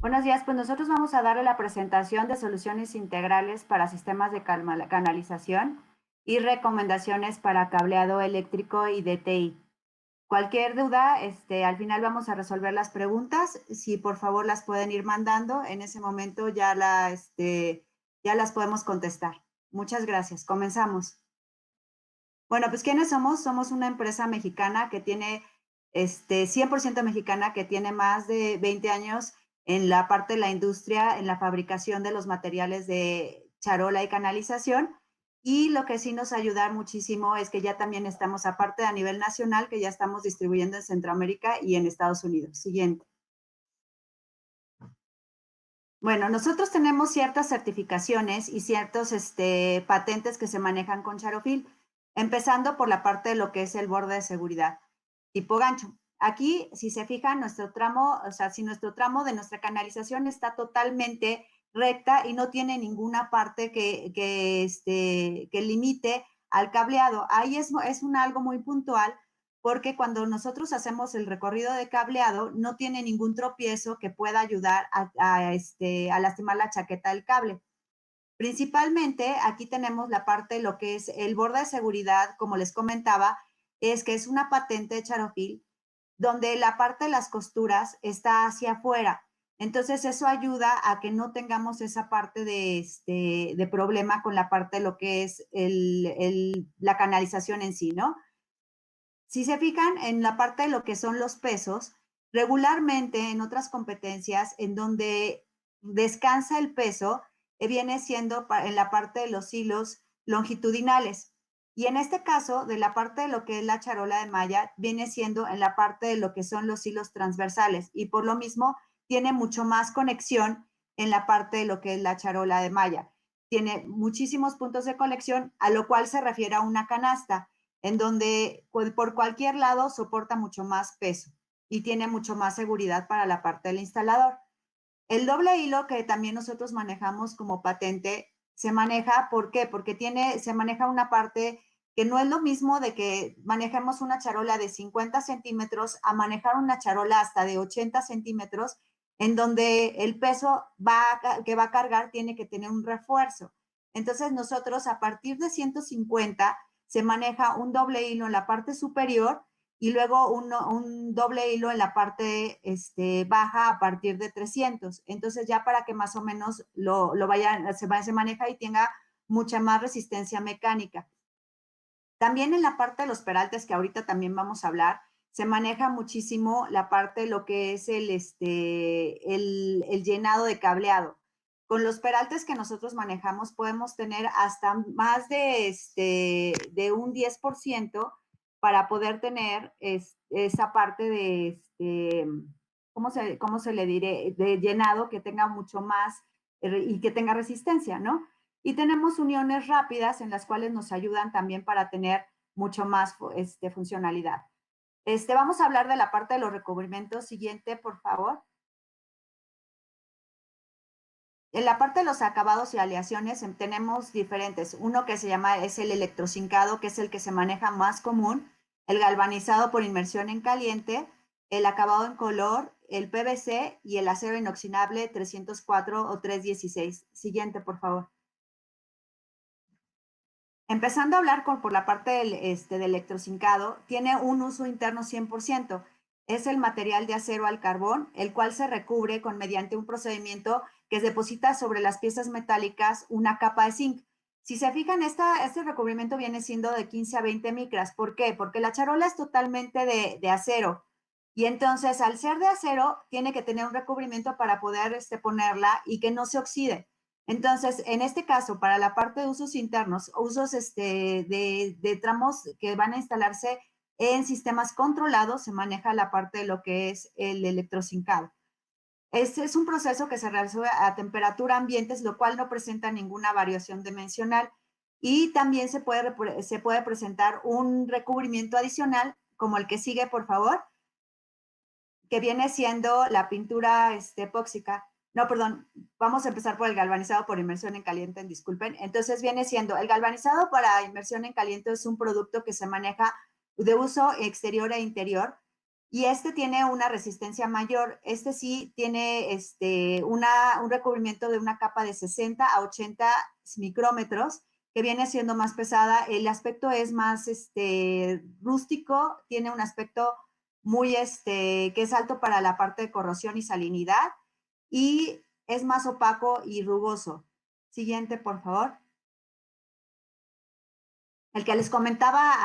Buenos días, pues nosotros vamos a darle la presentación de soluciones integrales para sistemas de canalización y recomendaciones para cableado eléctrico y DTI. Cualquier duda, al final vamos a resolver las preguntas. Si por favor las pueden ir mandando, en ese momento ya las podemos contestar. Muchas gracias. Comenzamos. Bueno, pues ¿quiénes somos? Somos una empresa mexicana que tiene, 100% mexicana, que tiene más de 20 años en la parte de la industria, en la fabricación de los materiales de charola y canalización. Y lo que sí nos ayuda muchísimo es que ya también estamos, aparte a nivel nacional, que ya estamos distribuyendo en Centroamérica y en Estados Unidos. Siguiente. Bueno, nosotros tenemos ciertas certificaciones y ciertos patentes que se manejan con Charofil, empezando por la parte de lo que es el borde de seguridad tipo gancho. Aquí, si se fijan, nuestro tramo, o sea, si nuestro tramo de nuestra canalización está totalmente recta y no tiene ninguna parte que limite al cableado. Ahí es algo muy puntual porque cuando nosotros hacemos el recorrido de cableado, no tiene ningún tropiezo que pueda ayudar a lastimar la chaqueta del cable. Principalmente, aquí tenemos la parte de lo que es el borde de seguridad, como les comentaba, es que es una patente de Charofil, donde la parte de las costuras está hacia afuera. Entonces, eso ayuda a que no tengamos esa parte de problema con la parte de lo que es la canalización en sí, ¿no? Si se fijan en la parte de lo que son los pesos, regularmente en otras competencias en donde descansa el peso, viene siendo en la parte de los hilos longitudinales. Y en este caso, de la parte de lo que es la charola de malla, viene siendo en la parte de lo que son los hilos transversales. Y por lo mismo, tiene mucho más conexión en la parte de lo que es la charola de malla. Tiene muchísimos puntos de conexión, a lo cual se refiere a una canasta en donde por cualquier lado soporta mucho más peso y tiene mucho más seguridad para la parte del instalador. El doble hilo que también nosotros manejamos como patente se maneja, ¿por qué? Porque se maneja una parte que no es lo mismo de que manejemos una charola de 50 centímetros a manejar una charola hasta de 80 centímetros, en donde el peso que va a cargar tiene que tener un refuerzo. Entonces nosotros a partir de 150 se maneja un doble hilo en la parte superior y luego un doble hilo en la parte baja a partir de 300. Entonces ya para que más o menos se maneja y tenga mucha más resistencia mecánica. También en la parte de los peraltes, que ahorita también vamos a hablar, se maneja muchísimo la parte de lo que es el llenado de cableado. Con los peraltes que nosotros manejamos podemos tener hasta más de un 10% para poder tener esa parte ¿cómo se le diré? De llenado que tenga mucho más y que tenga resistencia, ¿no? Y tenemos uniones rápidas en las cuales nos ayudan también para tener mucho más funcionalidad. Vamos a hablar de la parte de los recubrimientos. Siguiente, por favor. En la parte de los acabados y aleaciones tenemos diferentes. Uno que es el electrocincado, que es el que se maneja más común, el galvanizado por inmersión en caliente, el acabado en color, el PVC y el acero inoxidable 304 o 316. Siguiente, por favor. Empezando a hablar por la parte del electrocincado, tiene un uso interno 100%. Es el material de acero al carbón, el cual se recubre mediante un procedimiento que deposita sobre las piezas metálicas una capa de zinc. Si se fijan, este recubrimiento viene siendo de 15 a 20 micras. ¿Por qué? Porque la charola es totalmente de acero. Y entonces, al ser de acero, tiene que tener un recubrimiento para poder ponerla y que no se oxide. Entonces, en este caso, para la parte de usos internos, usos de tramos que van a instalarse en sistemas controlados, se maneja la parte de lo que es el electrocincado. Este es un proceso que se realiza a temperatura ambiente, lo cual no presenta ninguna variación dimensional. Y también se puede presentar un recubrimiento adicional, como el que sigue, por favor, que viene siendo la pintura epóxica. No, perdón, vamos a empezar por el galvanizado por inmersión en caliente, disculpen. Entonces viene siendo el galvanizado para inmersión en caliente, es un producto que se maneja de uso exterior e interior. y este tiene una resistencia mayor. Este sí tiene un recubrimiento de una capa de 60 a 80 micrómetros, que viene siendo más pesada. El aspecto es más rústico, tiene un aspecto muy, que es alto para la parte de corrosión y salinidad, y es más opaco y rugoso. Siguiente, por favor. El que les comentaba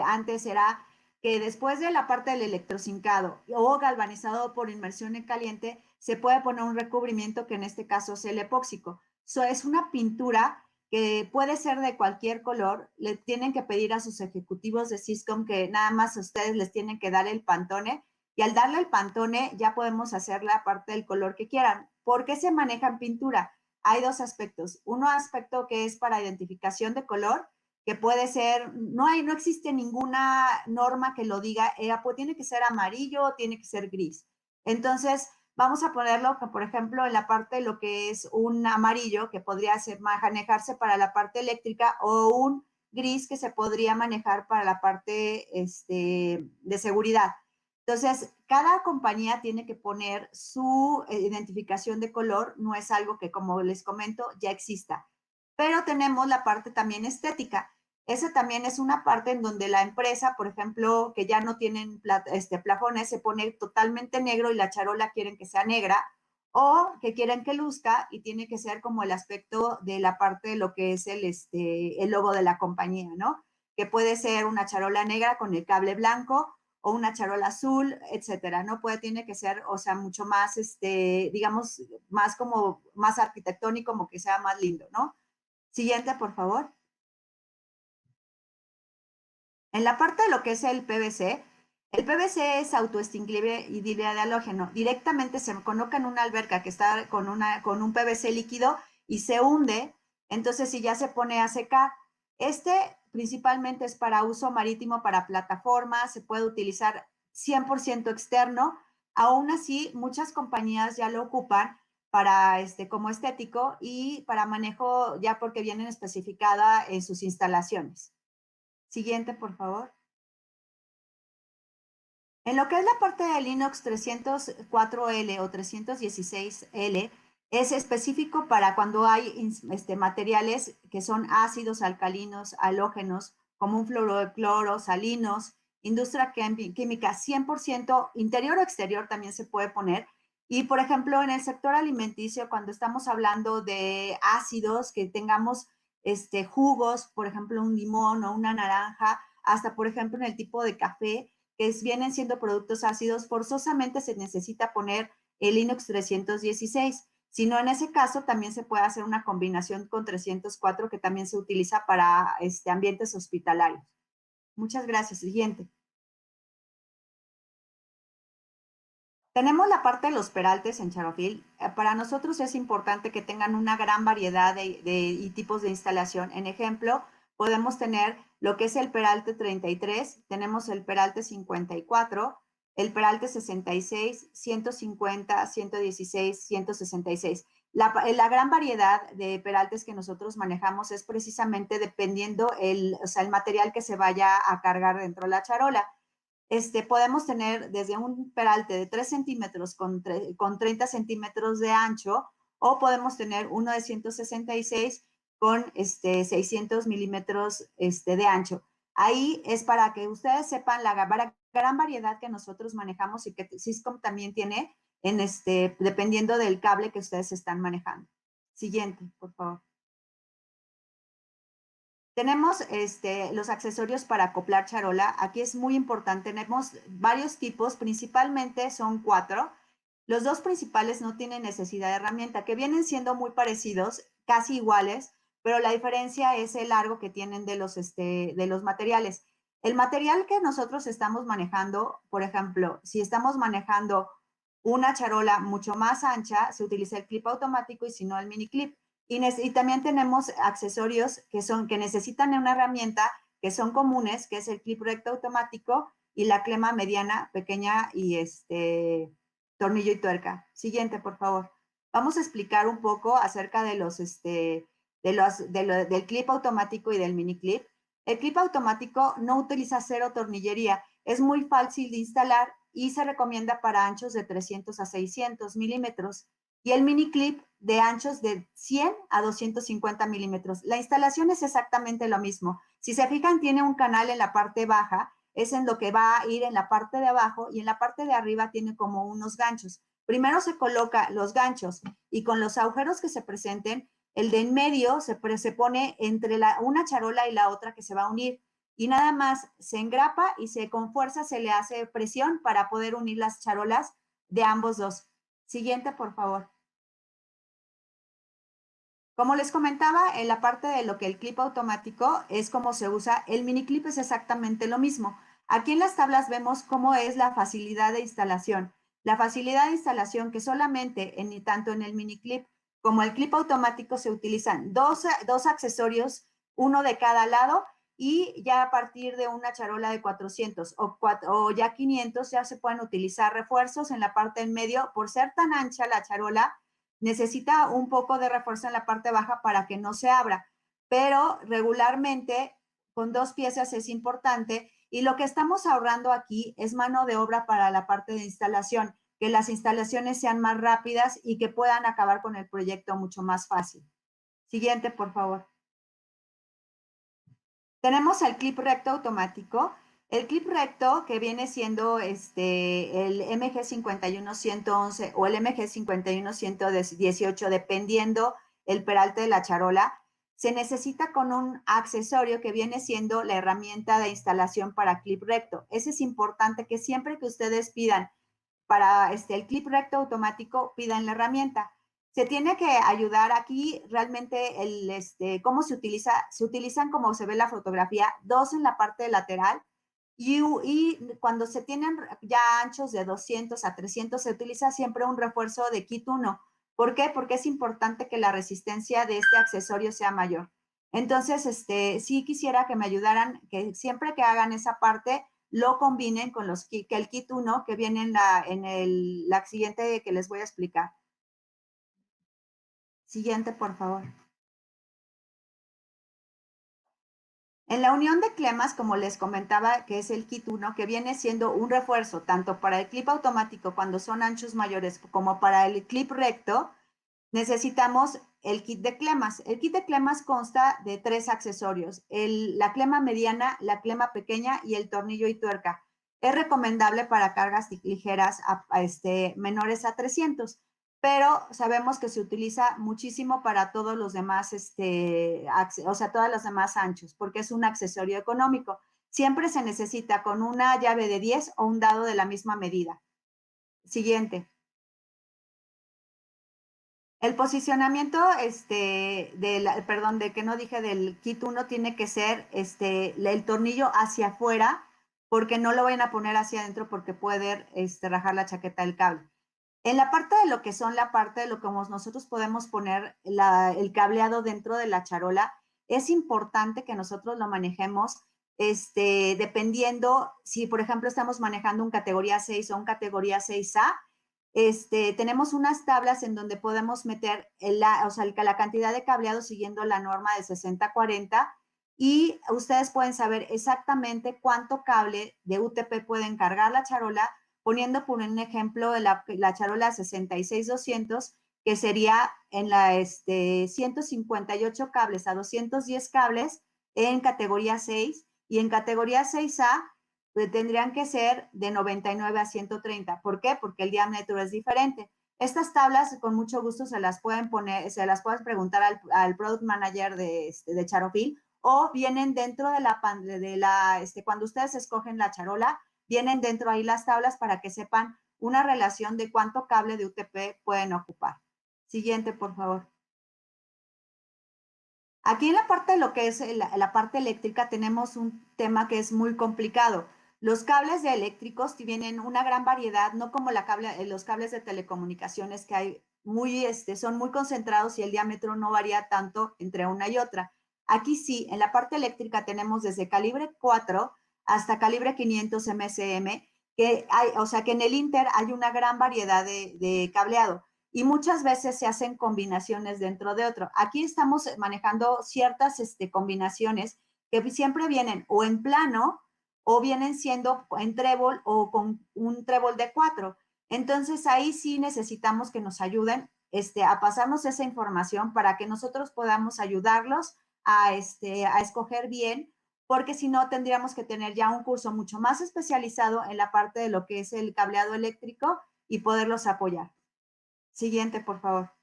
antes era que después de la parte del electrocincado o galvanizado por inmersión en caliente, se puede poner un recubrimiento que en este caso es el epóxico. Es una pintura que puede ser de cualquier color. Le tienen que pedir a sus ejecutivos de Siscom que nada más a ustedes les tienen que dar el Pantone, y al darle el Pantone ya podemos hacer la parte del color que quieran. ¿Por qué se maneja en pintura? Hay dos aspectos. Uno aspecto que es para identificación de color, que puede ser, no existe ninguna norma que lo diga, pues tiene que ser amarillo o tiene que ser gris. Entonces, vamos a ponerlo, por ejemplo, en la parte de lo que es un amarillo, que podría manejarse para la parte eléctrica, o un gris que se podría manejar para la parte de seguridad. Entonces, cada compañía tiene que poner su identificación de color, no es algo que, como les comento, ya exista. Pero tenemos la parte también estética. Esa también es una parte en donde la empresa, por ejemplo, que ya no tienen plafones, se pone totalmente negro y la charola quieren que sea negra, o que quieren que luzca y tiene que ser como el aspecto de la parte de lo que es el logo de la compañía, ¿no? Que puede ser una charola negra con el cable blanco o una charola azul, etcétera, ¿no? Tiene que ser, o sea, mucho más, digamos, más arquitectónico, como que sea más lindo, ¿no? Siguiente, por favor. En la parte de lo que es el PVC es autoextinguible y libre de halógeno. Directamente se coloca en una alberca que está con un PVC líquido y se hunde, entonces si ya se pone a secar. Principalmente es para uso marítimo, para plataformas, se puede utilizar 100% externo. Aún así, muchas compañías ya lo ocupan para como estético y para manejo, ya porque vienen especificada en sus instalaciones. Siguiente, por favor. En lo que es la parte del inox 304L o 316L, es específico para cuando hay materiales que son ácidos, alcalinos, halógenos, como un fluorocloro, salinos, industria química 100%, interior o exterior también se puede poner. Y, por ejemplo, en el sector alimenticio, cuando estamos hablando de ácidos, que tengamos jugos, por ejemplo, un limón o una naranja, hasta, por ejemplo, en el tipo de café, que vienen siendo productos ácidos, forzosamente se necesita poner el inox 316. Si no, en ese caso también se puede hacer una combinación con 304, que también se utiliza para ambientes hospitalarios. Muchas gracias. Siguiente. Tenemos la parte de los peraltes en Charofil. Para nosotros es importante que tengan una gran variedad y tipos de instalación. En ejemplo, podemos tener lo que es el peralte 33, tenemos el peralte 54, el peralte 66, 150, 116, 166. La gran variedad de peraltes que nosotros manejamos es precisamente dependiendo el material que se vaya a cargar dentro de la charola. Podemos tener desde un peralte de 3 centímetros con 30 centímetros de ancho, o podemos tener uno de 166 con 600 milímetros de ancho. Ahí es para que ustedes sepan la gran variedad que nosotros manejamos y que Siscom también tiene dependiendo del cable que ustedes están manejando. Siguiente, por favor. Tenemos los accesorios para acoplar charola. Aquí es muy importante. Tenemos varios tipos, principalmente son 4. Los dos principales no tienen necesidad de herramienta, que vienen siendo muy parecidos, casi iguales, pero la diferencia es el largo que tienen de los materiales. El material que nosotros estamos manejando, por ejemplo, si estamos manejando una charola mucho más ancha, se utiliza el clip automático, y si no, el mini clip. Y también tenemos accesorios que necesitan una herramienta, que son comunes, que es el clip recto automático y la clema mediana, pequeña, y tornillo y tuerca. Siguiente, por favor. Vamos a explicar un poco acerca de del clip automático y del mini clip. El clip automático no utiliza cero tornillería. Es muy fácil de instalar y se recomienda para anchos de 300 a 600 milímetros y el mini clip de anchos de 100 a 250 milímetros. La instalación es exactamente lo mismo. Si se fijan, tiene un canal en la parte baja, es en lo que va a ir en la parte de abajo y en la parte de arriba tiene como unos ganchos. Primero se coloca los ganchos y con los agujeros que se presenten, el de en medio se pone entre una charola y la otra que se va a unir y nada más se engrapa y con fuerza se le hace presión para poder unir las charolas de ambos dos. Siguiente, por favor. Como les comentaba, en la parte de lo que el clip automático es como se usa, el mini clip es exactamente lo mismo. Aquí en las tablas vemos cómo es la facilidad de instalación. La facilidad de instalación que solamente tanto en el mini clip como el clip automático se utilizan dos accesorios, uno de cada lado, y ya a partir de una charola de 400 o ya 500 ya se pueden utilizar refuerzos en la parte en medio. Por ser tan ancha la charola, necesita un poco de refuerzo en la parte baja para que no se abra, pero regularmente con dos piezas es importante y lo que estamos ahorrando aquí es mano de obra para la parte de instalación, que las instalaciones sean más rápidas y que puedan acabar con el proyecto mucho más fácil. Siguiente, por favor. Tenemos el clip recto automático. El clip recto, que viene siendo el MG51111 o el MG51118, dependiendo el peralte de la charola, se necesita con un accesorio que viene siendo la herramienta de instalación para clip recto. Ese es importante que siempre que ustedes pidan para el clip recto automático, pidan la herramienta. Se tiene que ayudar aquí realmente cómo se utilizan como se ve en la fotografía, dos en la parte lateral y cuando se tienen ya anchos de 200 a 300 se utiliza siempre un refuerzo de kit 1. ¿Por qué? Porque es importante que la resistencia de este accesorio sea mayor. Entonces, sí quisiera que me ayudaran, que siempre que hagan esa parte, lo combinen con el kit 1 que viene en la siguiente que les voy a explicar. Siguiente, por favor. En la unión de clemas, como les comentaba, que es el kit 1, que viene siendo un refuerzo tanto para el clip automático cuando son anchos mayores como para el clip recto, necesitamos el kit de clemas. El kit de clemas consta de 3 accesorios, la clema mediana, la clema pequeña y el tornillo y tuerca. Es recomendable para cargas ligeras menores a 300, pero sabemos que se utiliza muchísimo para todos los demás, todos los demás anchos, porque es un accesorio económico. Siempre se necesita con una llave de 10 o un dado de la misma medida. Siguiente. El posicionamiento, de que no dije del kit 1 tiene que ser el tornillo hacia afuera, porque no lo vayan a poner hacia adentro porque puede rajar la chaqueta del cable. En la parte de lo que son la parte de lo que nosotros podemos poner el cableado dentro de la charola, es importante que nosotros lo manejemos dependiendo si, por ejemplo, estamos manejando un categoría 6 o un categoría 6A, tenemos unas tablas en donde podemos meter la cantidad de cableado siguiendo la norma de 60-40 y ustedes pueden saber exactamente cuánto cable de UTP pueden cargar la charola, poniendo por un ejemplo la charola 66200, que sería en la 158 cables a 210 cables en categoría 6 y en categoría 6A tendrían que ser de 99 a 130. ¿Por qué? Porque el diámetro es diferente. Estas tablas con mucho gusto se las pueden poner, se las puedes preguntar al product manager de Charofil o vienen dentro de cuando ustedes escogen la charola, vienen dentro ahí las tablas para que sepan una relación de cuánto cable de UTP pueden ocupar. Siguiente, por favor. Aquí en la parte de lo que es la parte eléctrica tenemos un tema que es muy complicado. Los cables de eléctricos tienen una gran variedad, no como los cables de telecomunicaciones que hay son muy concentrados y el diámetro no varía tanto entre una y otra. Aquí sí, en la parte eléctrica tenemos desde calibre 4 hasta calibre 500 MSM, que en el Inter hay una gran variedad de cableado y muchas veces se hacen combinaciones dentro de otro. Aquí estamos manejando ciertas combinaciones que siempre vienen o en plano o vienen siendo en trébol o con un trébol de 4. Entonces ahí sí necesitamos que nos ayuden a pasarnos esa información para que nosotros podamos ayudarlos a escoger bien, porque si no tendríamos que tener ya un curso mucho más especializado en la parte de lo que es el cableado eléctrico y poderlos apoyar. Siguiente, por favor.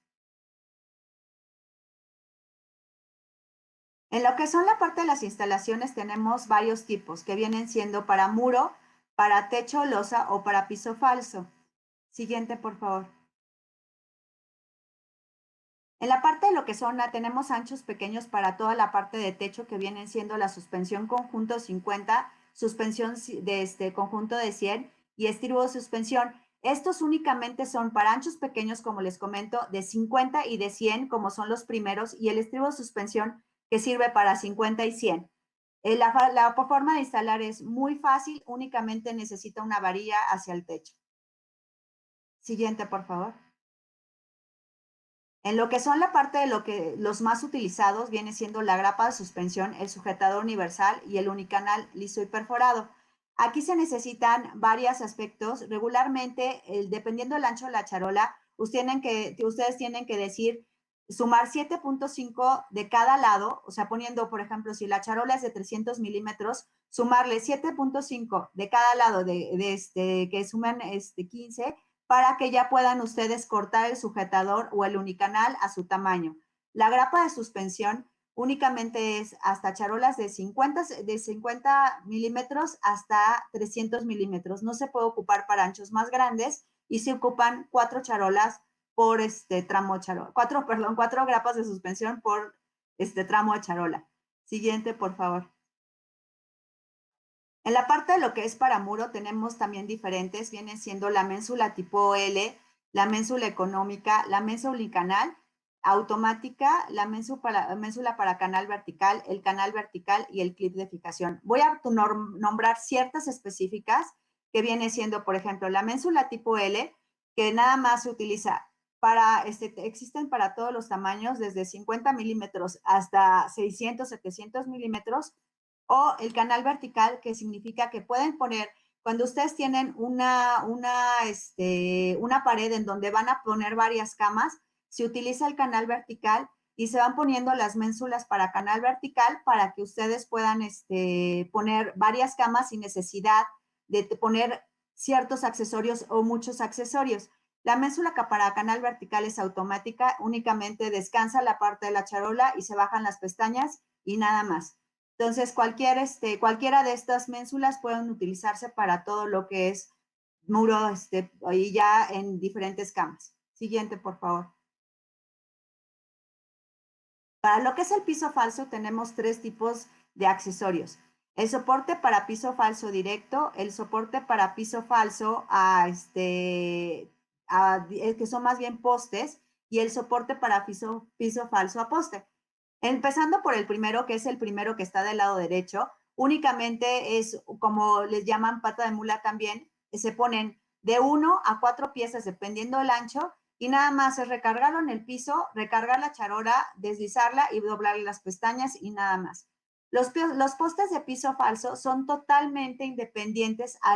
En lo que son la parte de las instalaciones tenemos varios tipos que vienen siendo para muro, para techo, losa o para piso falso. Siguiente, por favor. En la parte de lo que son, tenemos anchos pequeños para toda la parte de techo que vienen siendo la suspensión conjunto 50, suspensión de conjunto de 100 y estribo de suspensión. Estos únicamente son para anchos pequeños, como les comento, de 50 y de 100, como son los primeros, y el estribo de suspensión que sirve para 50 y 100. La forma de instalar es muy fácil, únicamente necesita una varilla hacia el techo. Siguiente, por favor. En lo que son la parte de lo que los más utilizados viene siendo la grapa de suspensión, el sujetador universal y el unicanal liso y perforado. Aquí se necesitan varios aspectos. Regularmente, dependiendo del ancho de la charola, ustedes tienen que decir sumar 7.5 de cada lado, o sea, poniendo, por ejemplo, si la charola es de 300 milímetros, sumarle 7.5 de cada lado que sumen 15 para que ya puedan ustedes cortar el sujetador o el unicanal a su tamaño. La grapa de suspensión únicamente es hasta charolas de 50 milímetros hasta 300 milímetros. No se puede ocupar para anchos más grandes y se ocupan 4 charolas por tramo de charola. 4 grapas de suspensión por tramo de charola. Siguiente, por favor. En la parte de lo que es para muro tenemos también diferentes, vienen siendo la ménsula tipo L, la ménsula económica, la ménsula unicanal, automática, la ménsula para canal vertical, el canal vertical y el clip de fijación. Voy a nombrar ciertas específicas que viene siendo, por ejemplo, la ménsula tipo L, que nada más se utiliza para, existen para todos los tamaños, desde 50 milímetros hasta 600, 700 milímetros, o el canal vertical, que significa que pueden poner, cuando ustedes tienen una pared en donde van a poner varias camas, se utiliza el canal vertical y se van poniendo las ménsulas para canal vertical para que ustedes puedan poner varias camas sin necesidad de poner ciertos accesorios o muchos accesorios. La ménsula para canal vertical es automática, únicamente descansa la parte de la charola y se bajan las pestañas y nada más. Entonces, cualquiera de estas ménsulas pueden utilizarse para todo lo que es muro y ya en diferentes camas. Siguiente, por favor. Para lo que es el piso falso, tenemos 3 tipos de accesorios. El soporte para piso falso directo, el soporte para piso falso que son más bien postes, y el soporte para piso falso a poste. Empezando por el primero, que es el primero que está del lado derecho, únicamente es, como les llaman pata de mula también, se ponen de 1 a 4 piezas dependiendo del ancho, y nada más es recargarlo en el piso, recargar la charola, deslizarla y doblarle las pestañas y nada más. Los postes de piso falso son totalmente independientes a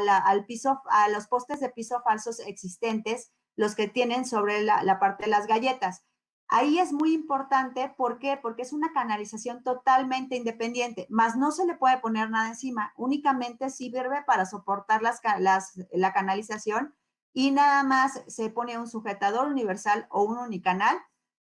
los postes de piso falsos existentes, los que tienen sobre la parte de las galletas. Ahí es muy importante, ¿por qué? Porque es una canalización totalmente independiente, más no se le puede poner nada encima, únicamente sirve para soportar la canalización y nada más se pone un sujetador universal o un unicanal,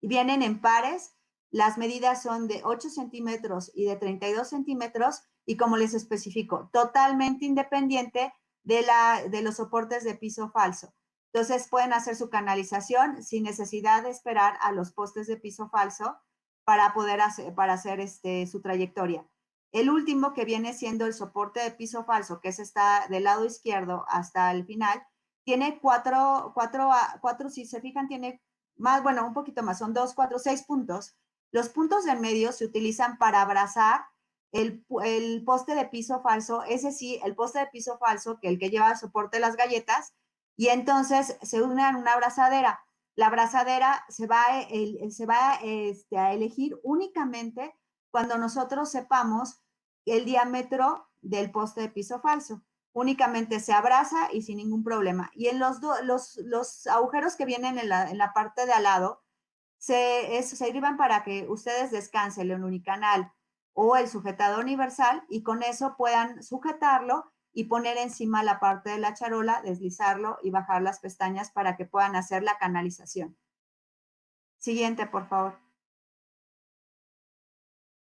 y vienen en pares, las medidas son de 8 centímetros y de 32 centímetros y como les especifico, totalmente independiente de los soportes de piso falso. Entonces pueden hacer su canalización sin necesidad de esperar a los postes de piso falso para poder hacer su trayectoria. El último, que viene siendo el soporte de piso falso, que está del lado izquierdo hasta el final, tiene cuatro, si se fijan, tiene más, bueno, un poquito más, son 2, 4, 6 puntos. Los puntos del medio se utilizan para abrazar el poste de piso falso, ese sí, el poste de piso falso, que el que lleva el soporte de las galletas, y entonces se une en una abrazadera. La abrazadera se va a elegir únicamente cuando nosotros sepamos el diámetro del poste de piso falso. Únicamente se abraza y sin ningún problema. Y en los agujeros que vienen en la parte de al lado, se derivan para que ustedes descansen el unicanal o el sujetador universal y con eso puedan sujetarlo y poner encima la parte de la charola, deslizarlo y bajar las pestañas para que puedan hacer la canalización. Siguiente, por favor.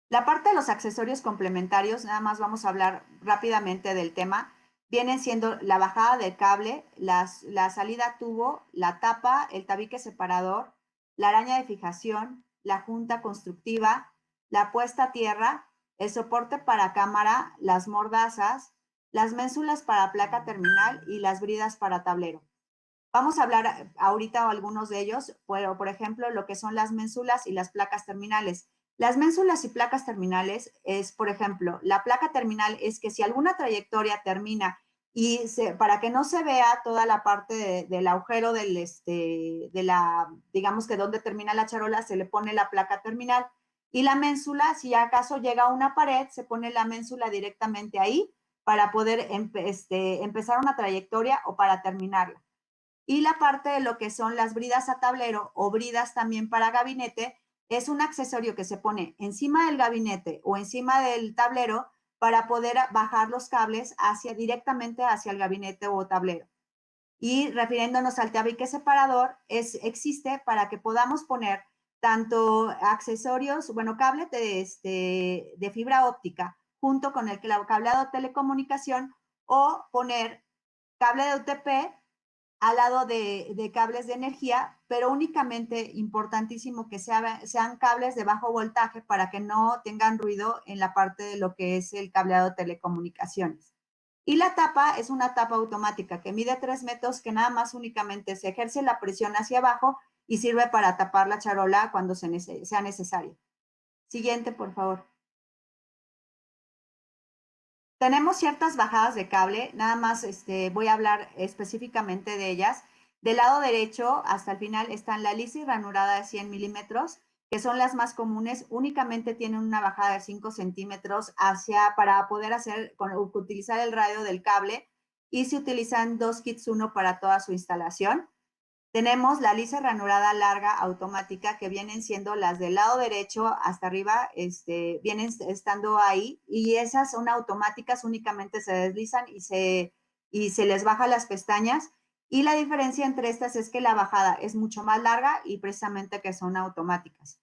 La parte de los accesorios complementarios, nada más vamos a hablar rápidamente del tema, vienen siendo la bajada del cable, la salida a tubo, la tapa, el tabique separador, la araña de fijación, la junta constructiva, la puesta a tierra, el soporte para cámara, las mordazas, las ménsulas para placa terminal y las bridas para tablero. Vamos a hablar ahorita algunos de ellos, pero por ejemplo, lo que son las ménsulas y las placas terminales. Las ménsulas y placas terminales es, por ejemplo, la placa terminal es que si alguna trayectoria termina y para que no se vea toda la parte del agujero digamos que donde termina la charola, se le pone la placa terminal. Y la ménsula, si acaso llega a una pared, se pone la ménsula directamente ahí para poder empezar una trayectoria o para terminarla. Y la parte de lo que son las bridas a tablero o bridas también para gabinete es un accesorio que se pone encima del gabinete o encima del tablero para poder bajar los cables directamente hacia el gabinete o tablero. Y refiriéndonos al tabique separador, existe para que podamos poner tanto accesorios, bueno, cable de fibra óptica junto con el cableado de telecomunicación o poner cable de UTP al lado de cables de energía, pero únicamente importantísimo que sean cables de bajo voltaje para que no tengan ruido en la parte de lo que es el cableado de telecomunicaciones. Y la tapa es una tapa automática que mide 3 metros, que nada más únicamente se ejerce la presión hacia abajo y sirve para tapar la charola cuando sea necesario. Siguiente, por favor. Tenemos ciertas bajadas de cable, nada más voy a hablar específicamente de ellas. Del lado derecho hasta el final están la lisa y ranurada de 100 milímetros, que son las más comunes, únicamente tienen una bajada de 5 centímetros para poder utilizar el radio del cable y se utilizan 2 kits, uno para toda su instalación. Tenemos la lisa ranurada larga automática que vienen siendo las del lado derecho hasta arriba, vienen estando ahí y esas son automáticas, únicamente se deslizan y se les baja las pestañas. Y la diferencia entre estas es que la bajada es mucho más larga y precisamente que son automáticas.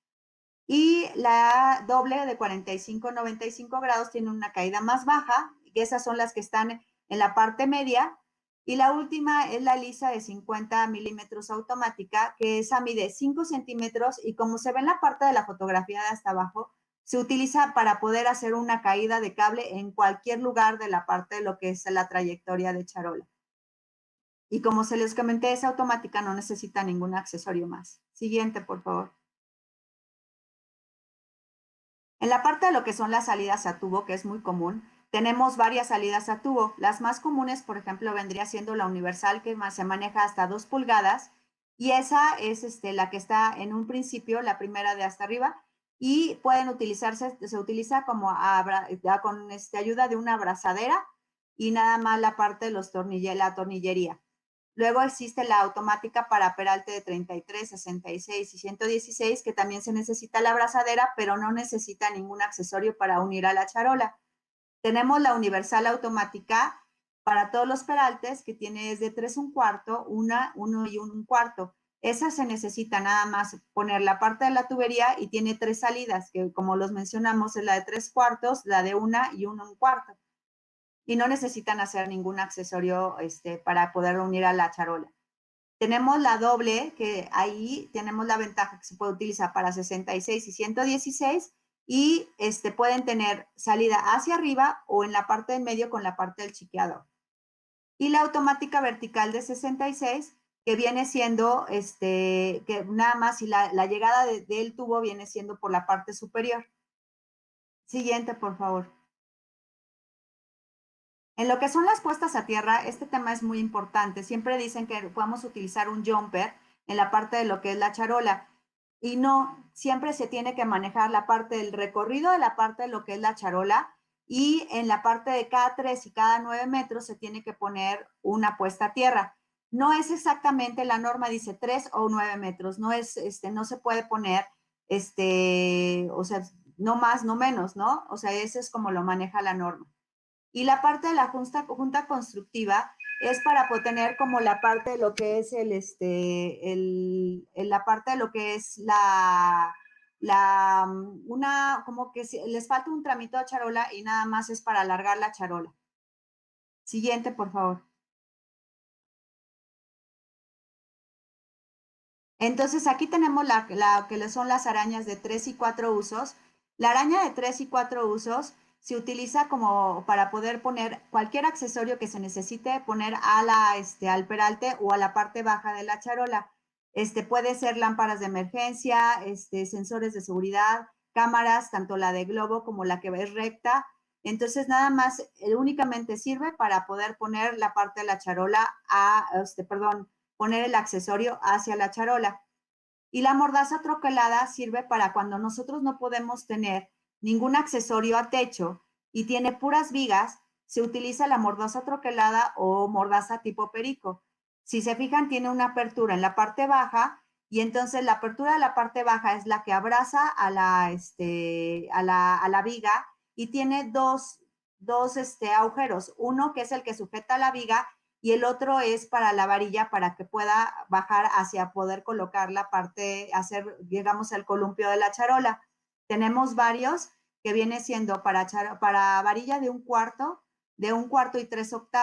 Y la doble de 45-95 grados tiene una caída más baja, y esas son las que están en la parte media. Y la última es la lisa de 50 milímetros automática, que esa mide 5 centímetros y como se ve en la parte de la fotografía de hasta abajo, se utiliza para poder hacer una caída de cable en cualquier lugar de la parte de lo que es la trayectoria de charola. Y como se les comenté, es automática, no necesita ningún accesorio más. Siguiente, por favor. En la parte de lo que son las salidas a tubo, que es muy común, tenemos varias salidas a tubo. Las más comunes, por ejemplo, vendría siendo la universal, que se maneja hasta 2 pulgadas, y esa es la que está en un principio, la primera de hasta arriba, y pueden utilizarse, se utiliza como con ayuda de una abrazadera y nada más la parte de la tornillería. Luego existe la automática para peralte de 33, 66 y 116, que también se necesita la abrazadera, pero no necesita ningún accesorio para unir a la charola. Tenemos la universal automática para todos los peraltes, que tiene desde 3 1/4, 1 y 1 1/4. Esa se necesita nada más poner la parte de la tubería y tiene 3 salidas, que como los mencionamos es la de 3/4, la de 1 y 1 1/4. Y no necesitan hacer ningún accesorio para poder unir a la charola. Tenemos la doble, que ahí tenemos la ventaja que se puede utilizar para 66 y 116 y pueden tener salida hacia arriba o en la parte del medio con la parte del chiqueador. Y la automática vertical de 66, que viene siendo, que nada más y la llegada del tubo viene siendo por la parte superior. Siguiente, por favor. En lo que son las puestas a tierra, este tema es muy importante. Siempre dicen que podemos utilizar un jumper en la parte de lo que es la charola. Y no, siempre se tiene que manejar la parte del recorrido de la parte de lo que es la charola y en la parte de cada 3 y cada 9 metros se tiene que poner una puesta a tierra. No es exactamente, la norma dice 3 o 9 metros, no es, no se puede poner, o sea, no más, no menos, ¿no? O sea, eso es como lo maneja la norma. Y la parte de la junta constructiva es para poder tener como la parte de lo que es la parte de lo que es como que les falta un tramito de charola y nada más es para alargar la charola. Siguiente, por favor. Entonces aquí tenemos la que son las arañas de 3 y 4 usos. La araña de 3 y 4 usos se utiliza como para poder poner cualquier accesorio que se necesite poner al peralte o a la parte baja de la charola. Puede ser lámparas de emergencia, sensores de seguridad, cámaras, tanto la de globo como la que es recta. Entonces nada más únicamente sirve para poder poner la parte de la charola poner el accesorio hacia la charola. Y la mordaza troquelada sirve para cuando nosotros no podemos tener ningún accesorio a techo y tiene puras vigas, se utiliza la mordaza troquelada o mordaza tipo perico. Si se fijan, tiene una apertura en la parte baja y entonces la apertura de la parte baja es la que abraza a la viga y tiene dos agujeros. Uno que es el que sujeta la viga y el otro es para la varilla para que pueda bajar hacia poder colocar la parte, hacer, digamos, el columpio de la charola. Tenemos varios que viene siendo para varilla de un cuarto y 3 octavos.